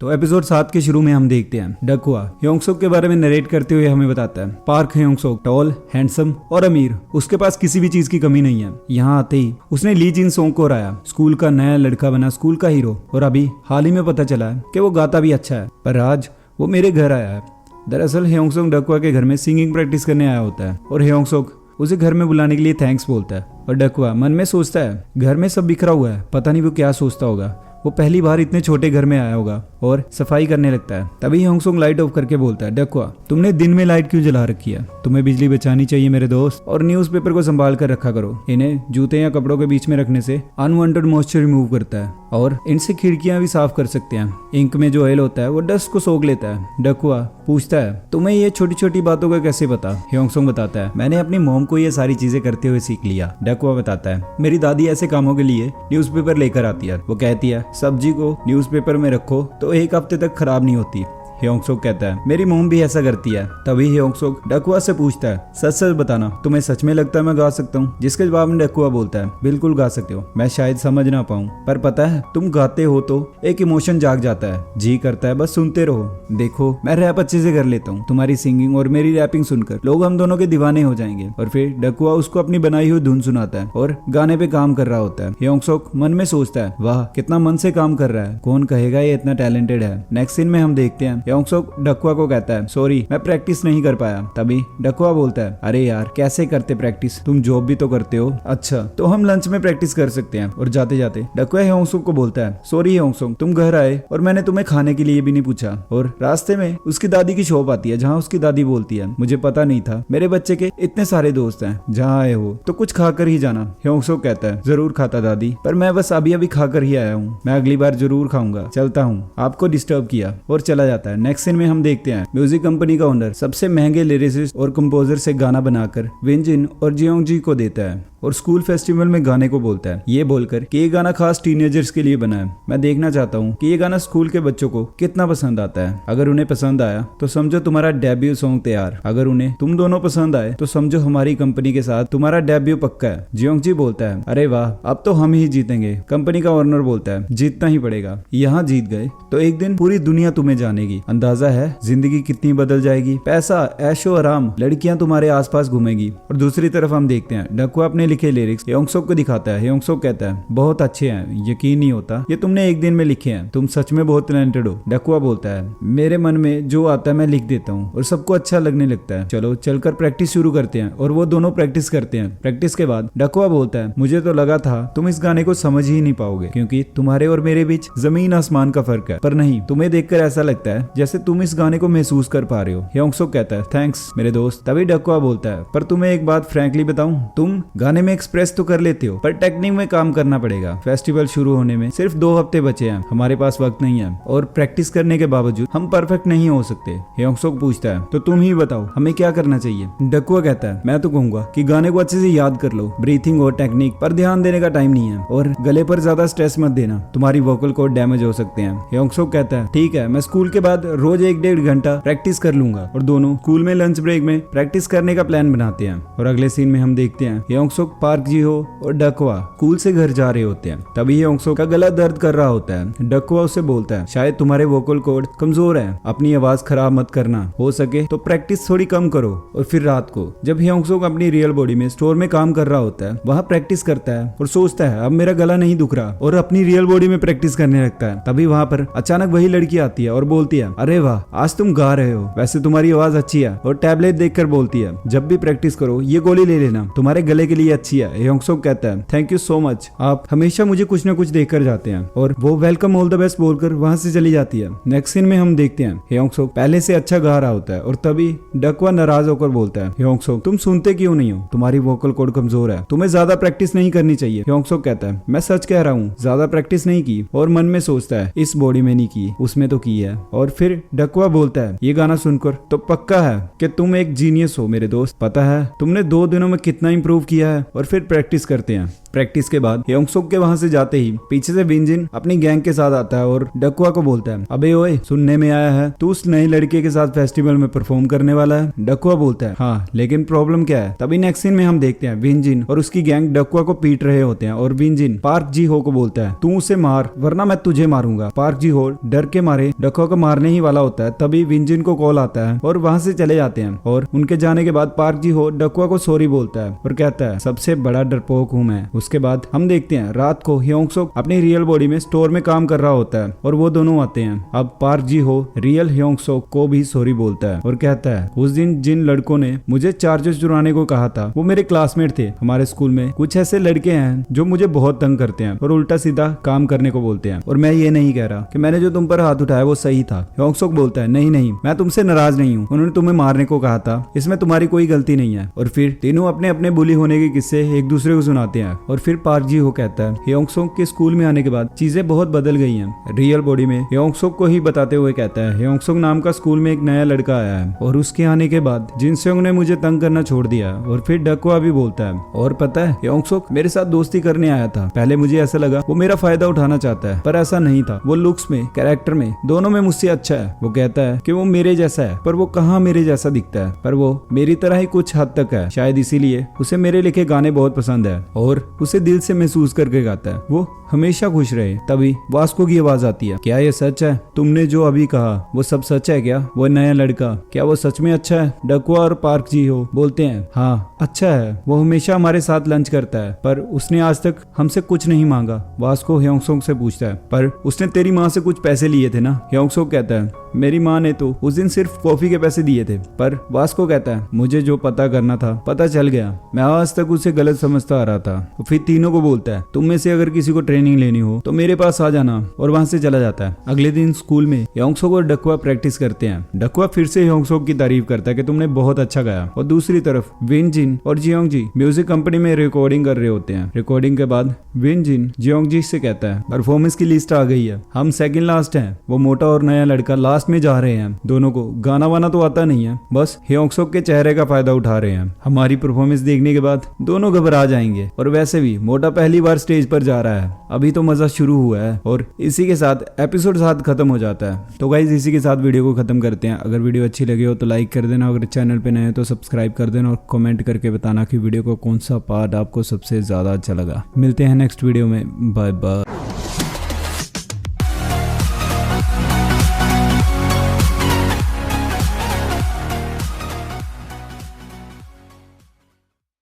तो एपिसोड 7 के शुरू में हम देखते हैं डकवा ह्योंग-सुक के बारे में नरेट करते हुए हमें बताता है पार्क ह्योंग-सुक टॉल, हैंडसम और अमीर, उसके पास किसी भी चीज की कमी नहीं है। यहाँ आते ही उसने ली जिन सोंग को हराया, स्कूल का नया लड़का बना, स्कूल का हीरो, और अभी हाल ही में पता चला है कि वो गाता भी अच्छा है। पर आज वो मेरे घर आया है। दरअसल ह्योंग-सुक डकवा के घर में सिंगिंग प्रैक्टिस करने आया होता है और ह्योंग-सुक उसे घर में बुलाने के लिए थैंक्स बोलता है। और डकवा मन में सोचता है घर में सब बिखरा हुआ है, पता नहीं वो क्या सोचता होगा। वो पहली बार इतने छोटे घर में आया होगा और सफाई करने लगता है। तभी ह्योंग-सुक लाइट ऑफ करके बोलता है, डकवा तुमने दिन में लाइट क्यों जला रखी है? तुम्हें बिजली बचानी चाहिए मेरे दोस्त, और न्यूज़पेपर को संभाल कर रखा करो। इन्हें जूते या कपड़ों के बीच में रखने से अनवांटेड मॉइस्चर रिमूव करता है और इनसे खिड़कियां भी साफ कर सकते हैं। इंक में जो ऑयल होता है वो डस्ट को सोख लेता है। डकवा पूछता है तुम्हें ये छोटी छोटी बातों का कैसे पता? ह्योंग-सुक बताता है मैंने अपनी मॉम को ये सारी चीजें करते हुए सीख लिया। डकवा बताता है मेरी दादी ऐसे कामों के लिए न्यूज़पेपर लेकर आती है। वो कहती है सब्जी को न्यूज़पेपर में रखो तो एक हफ्ते तक खराब नहीं होती। ह्योंग-सुक कहता है मेरी मॉम भी ऐसा करती है। तभी ह्योंग-सुक डकवा से पूछता है सच सच बताना, तुम्हें सच में लगता है मैं गा सकता हूँ? जिसके जवाब में डकवा बोलता है बिल्कुल गा सकते हो, मैं शायद समझ ना पाऊँ, पर पता है तुम गाते हो तो एक इमोशन जाग जाता है, जी करता है बस सुनते रहो। देखो मैं रैप अच्छे से कर लेता हूँ, तुम्हारी सिंगिंग और मेरी रैपिंग सुनकर लोग हम दोनों के दीवाने हो जाएंगे। और फिर डकवा उसको अपनी बनाई हुई धुन सुनाता है और गाने पे काम कर रहा होता है। ह्योंग-सुक मन में सोचता है वाह कितना मन से काम कर रहा है, कौन कहेगा ये इतना टैलेंटेड है। नेक्स्ट सीन में हम देखते हैं ह्योंग-सुक डकवा को कहता है सॉरी मैं प्रैक्टिस नहीं कर पाया। तभी डकवा बोलता है अरे यार कैसे करते प्रैक्टिस, तुम जॉब भी तो करते हो। अच्छा तो हम लंच में प्रैक्टिस कर सकते हैं। और जाते जाते डकवा ह्योंग-सुक को बोलता है सॉरी ह्योंग-सुक तुम घर आए और मैंने तुम्हें खाने के लिए भी नहीं पूछा। और रास्ते में उसकी दादी की शॉप आती है जहाँ उसकी दादी बोलती है मुझे पता नहीं था मेरे बच्चे के इतने सारे दोस्त हैं, जहाँ आए हो तो कुछ खाकर ही जाना। ह्योंग-सुक कहता है जरूर खाता दादी, पर मैं बस अभी अभी खाकर ही आया हूँ, मैं अगली बार जरूर खाऊंगा, चलता हूँ, आपको डिस्टर्ब किया। और चला जाता है। नेक्स्ट सीन में हम देखते हैं म्यूजिक कंपनी का ओनर सबसे महंगे लिरिसिस्ट और कंपोजर से गाना बनाकर विंजिन और जियोंग-जी को देता है और स्कूल फेस्टिवल में गाने को बोलता है, ये बोलकर कि ये गाना खास टीनेजर्स के लिए बना है। मैं देखना चाहता हूँ कि ये गाना स्कूल के बच्चों को कितना पसंद आता है। अगर उन्हें पसंद आया तो समझो तुम्हारा डेब्यू सॉन्ग तैयार, अगर उन्हें तुम दोनों पसंद आए तो समझो हमारी कंपनी के साथ तुम्हारा डेब्यू पक्का है। जियोंग-जी बोलता है अरे वाह अब तो हम ही जीतेंगे। कंपनी का ओनर बोलता है जीतना ही पड़ेगा, यहाँ जीत गए तो एक दिन पूरी दुनिया तुम्हें जानेगी, अंदाजा है जिंदगी कितनी बदल जाएगी, पैसा ऐशो आराम, लड़कियां तुम्हारे आसपास घूमेगी। और दूसरी तरफ हम देखते हैं डकवा अपने लिखे लिरिक्स ह्योंग-सुक को दिखाता है। ह्योंग-सुक कहता है बहुत अच्छे हैं, यकीन नहीं होता ये तुमने एक दिन में लिखे हैं, तुम सच में बहुत टैलेंटेड हो। डकवा बोलता है मेरे मन में जो आता है मैं लिख देता हूँ और सबको अच्छा लगने लगता है, चलो चलकर प्रैक्टिस शुरू करते हैं। और वो दोनों प्रैक्टिस करते हैं। प्रैक्टिस के बाद डकवा बोलता है मुझे तो लगा था तुम इस गाने को समझ ही नहीं पाओगे क्योंकि तुम्हारे और मेरे बीच जमीन आसमान का फर्क है, पर नहीं तुम्हें देखकर ऐसा लगता है जैसे तुम इस गाने को महसूस कर पा रहे हो। ह्योंग-सुक कहता है थैंक्स मेरे दोस्त। तभी डकवा बोलता है पर तुम्हें एक बात फ्रैंकली बताऊं, तुम गाने में एक्सप्रेस तो कर लेते हो पर टेक्निक में काम करना पड़ेगा। फेस्टिवल शुरू होने में सिर्फ 2 हफ्ते बचे हैं, हमारे पास वक्त नहीं है और प्रैक्टिस करने के बावजूद हम परफेक्ट नहीं हो सकते। ह्योंग-सुक पूछता है तो तुम ही बताओ हमें क्या करना चाहिए? डकवा कहता है मैं तो कहूंगा कि गाने को अच्छे से याद कर लो, ब्रीथिंग और टेक्निक पर ध्यान देने का टाइम नहीं है और गले पर ज्यादा स्ट्रेस मत देना, तुम्हारी वोकल कोड डैमेज हो सकते हैं। ह्योंग-सुक कहता है ठीक है मैं स्कूल के बाद रोज 1-1.5 घंटा प्रैक्टिस कर लूंगा। और दोनों स्कूल में लंच ब्रेक में प्रैक्टिस करने का प्लान बनाते हैं। और अगले सीन में हम देखते हैं ह्योंग-सुक, पार्क जी-हो और डकवा स्कूल से घर जा रहे होते हैं। तभी ह्योंग-सुक का गला दर्द कर रहा होता है। डकवा उससे बोलता है शायद तुम्हारे वोकल कोड कमजोर है, अपनी आवाज खराब मत करना, हो सके तो प्रैक्टिस थोड़ी कम करो। और फिर रात को जब ह्योंग-सुक अपनी रियल बॉडी में स्टोर में काम कर रहा होता है वहाँ प्रैक्टिस करता है और सोचता है अब मेरा गला नहीं दुख रहा और अपनी रियल बॉडी में प्रैक्टिस करने लगता है। तभी वहाँ पर अचानक वही लड़की आती है और बोलती है अरे वाह आज तुम गा रहे हो, वैसे तुम्हारी आवाज अच्छी है। और टैबलेट देखकर बोलती है जब भी प्रैक्टिस करो ये गोली ले लेना, तुम्हारे गले के लिए अच्छी है। ह्योंग-सुक कहता है थैंक यू सो मच, आप हमेशा मुझे कुछ न कुछ देकर जाते हैं। और वो वेलकम ऑल द बेस्ट बोलकर वहाँ से चली जाती है। नेक्स्ट सीन में हम देखते हैं ह्योंग-सुक पहले से अच्छा गा रहा होता है और तभी डकवा नाराज होकर बोलता है ह्योंग-सुक तुम सुनते क्यों नहीं हो, तुम्हारी वोकल कोड कमजोर है, तुम्हें ज्यादा प्रैक्टिस नहीं करनी चाहिए। ह्योंग-सुक कहता है मैं सच कह रहा हूँ ज्यादा प्रैक्टिस नहीं की। और मन में सोचता है इस बॉडी में नहीं की, उसमें तो की है। और फिर डकवा बोलता है ये गाना सुनकर तो पक्का है कि तुम एक जीनियस हो मेरे दोस्त, पता है तुमने 2 दिनों में कितना इंप्रूव किया है। और फिर प्रैक्टिस करते हैं। प्रैक्टिस के बाद योंगसुक के वहां से जाते ही पीछे से विंजिन अपनी गैंग के साथ आता है और डकुआ को बोलता है, अबे ओए, सुनने में आया है तू उस नए लड़के के साथ फेस्टिवल में परफॉर्म करने वाला है। डकुआ बोलता है, हाँ, लेकिन प्रॉब्लम क्या है। तभी नेक्स्ट सीन में हम देखते हैं विंजिन और उसकी गैंग डकुआ को पीट रहे होते हैं और विंजिन पार्क जी हो को बोलता है, तू उसे मार वरना मैं तुझे मारूंगा। पार्क जी हो डर के मारे डकुआ को मारने ही वाला होता है। तभी विंजिन को कॉल आता है और वहां से चले जाते हैं और उनके जाने के बाद पार्क जी हो डकुआ को सॉरी बोलता है और कहता है, सबसे बड़ा डरपोक हूं मैं। उसके बाद हम देखते हैं रात को ह्योंगसुक अपनी रियल बॉडी में स्टोर में काम कर रहा होता है और वो दोनों आते हैं। अब पार्क जी हो रियल ह्योंगसुक को भी सॉरी बोलता है और कहता है, उस दिन जिन लड़कों ने मुझे चार्जेस चुराने को कहा था वो मेरे क्लासमेट थे। हमारे स्कूल में कुछ ऐसे लड़के हैं जो मुझे बहुत तंग करते हैं और उल्टा सीधा काम करने को बोलते हैं और मैं ये नहीं कह रहा कि मैंने जो तुम पर हाथ उठाया वो सही था। ह्योंगसुक बोलता है, नहीं नहीं, मैं तुमसे नाराज नहीं हूँ, उन्होंने तुम्हें मारने को कहा था, इसमें तुम्हारी कोई गलती नहीं है। और फिर तीनों अपने अपने बुली होने के किस्से एक दूसरे को सुनाते हैं। और फिर पार्क जी हो कहता है, ह्योंगसुक के स्कूल में आने के बाद चीजें बहुत बदल गई हैं। रियल बॉडी में ह्योंगसुक को ही बताते हुए कहता है, ह्योंगसुक नाम का स्कूल में एक नया लड़का आया है और उसके आने के बाद जिनसेयोंग ने मुझे तंग करना छोड़ दिया। और फिर डकुआ भी बोलता है, और पता है ह्योंगसुक मेरे साथ दोस्ती करने आया था। पहले मुझे ऐसा लगा वो मेरा फायदा उठाना चाहता है, पर ऐसा नहीं था। वो लुक्स में, कैरेक्टर में, दोनों में मुझसे अच्छा है। वो कहता है कि वो मेरे जैसा है, पर वो कहाँ मेरे जैसा दिखता है, पर वो मेरी तरह ही कुछ हद तक है। शायद इसीलिए उसे मेरे लिखे गाने बहुत पसंद है और उसे दिल से महसूस करके गाता है। वो हमेशा खुश रहे। तभी वास्को की आवाज आती है, क्या ये सच है? तुमने जो अभी कहा वो सब सच है क्या? वो नया लड़का, क्या वो सच में अच्छा है? डकुआ और पार्क जी हो बोलते हैं, हाँ अच्छा है, वो हमेशा हमारे साथ लंच करता है, पर उसने आज तक हमसे कुछ नहीं मांगा। वास्को ह्योंगसुक से पूछता है, पर उसने तेरी माँ से कुछ पैसे लिए थे ना? ह्योंगसुक कहता है, मेरी माँ ने तो उस दिन सिर्फ कॉफी के पैसे दिए थे। पर वास्को कहता है, मुझे जो पता करना था पता चल गया, मैं आज तक उसे गलत समझता आ रहा था। तो फिर तीनों को बोलता है, तुम में से अगर किसी को ट्रेनिंग लेनी हो तो मेरे पास आ जाना, और वहां से चला जाता है। अगले दिन स्कूल में ह्योंगसुक और डकुआ प्रैक्टिस करते हैं। डकुआ फिर से ह्योंगसुक की तारीफ करता है कि तुमने बहुत अच्छा गाया। और दूसरी तरफ विनजिन और जियोंगजी म्यूजिक कंपनी में रिकॉर्डिंग कर रहे होते हैं। रिकॉर्डिंग के बाद विनजिन जियोंगजी से कहता है, परफॉर्मेंस की लिस्ट आ गई है, हम सेकंड लास्ट हैं। वो मोटा और नया लड़का लास्ट में जा रहे हैं। दोनों को गाना वाना तो आता नहीं है, बस ह्योंगसुक के चेहरे का फायदा उठा रहे हैं। हमारी परफॉर्मेंस देखने के बाद दोनों घबरा जाएंगे। और वैसे भी मोटा पहली बार स्टेज पर जा रहा है, अभी तो मजा शुरू हुआ है। और इसी के साथ एपिसोड 7 खत्म हो जाता है। तो गाइस इसी के साथ वीडियो को खत्म करते हैं। अगर वीडियो अच्छी लगे हो तो लाइक कर देना, अगर चैनल पे नए हो तो सब्सक्राइब कर देना और कमेंट करके बताना कि वीडियो को कौन सा पार्ट आपको सबसे ज्यादा अच्छा लगा। मिलते हैं नेक्स्ट वीडियो में, बाय बाय।